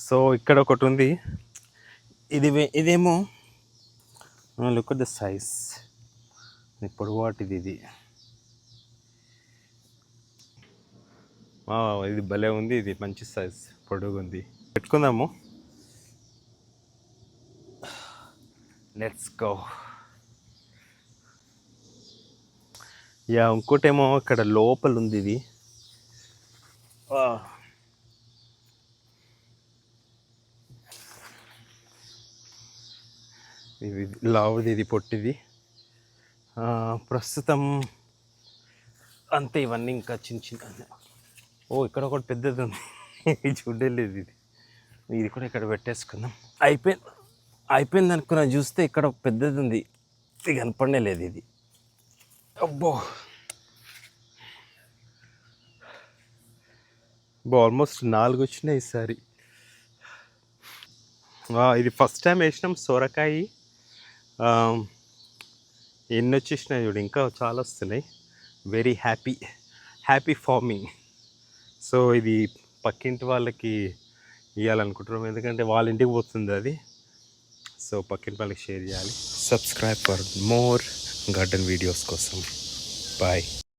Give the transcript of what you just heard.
So ఇక్కడ ఒకటి ఉంది, ఇదేమో లుక్ అట్ ద సైజ్, పొడవాటిది ఇది. ఇది భలే ఉంది, ఇది మంచి సైజ్, పొడుగు ఉంది. పెట్టుకుందాము, లెట్స్ గో. ఇంకోటేమో ఇక్కడ లోపల ఉంది ఇది. ఇది లావుది, ఇది పొట్టిది. ప్రస్తుతం అంతే, ఇవన్నీ ఇంకా చిన్న చిన్న. ఇక్కడ ఒకటి పెద్దది ఉంది, ఇది చూడలేదు. ఇది కూడా ఇక్కడ పెట్టేసుకుందాం. అయిపోయింది అనుకున్నా, చూస్తే ఇక్కడ పెద్దది ఉంది, ఇది కనపడనే లేదు. ఇది అబ్బో ఆల్మోస్ట్ 4 వచ్చినాయి ఈసారి. ఇది ఫస్ట్ టైం వేసినాం సొరకాయ. ఎన్ని వచ్చేసినాయి చూడు, ఇంకా చాలా వస్తున్నాయి. Very happy farming. సో ఇది పక్కింటి వాళ్ళకి ఇవ్వాలనుకుంటున్నాం, ఎందుకంటే వాళ్ళ ఇంటికి పోతుంది అది. సో పక్కింటి వాళ్ళకి షేర్ చేయాలి. Subscribe for more garden videos కోసం. బాయ్.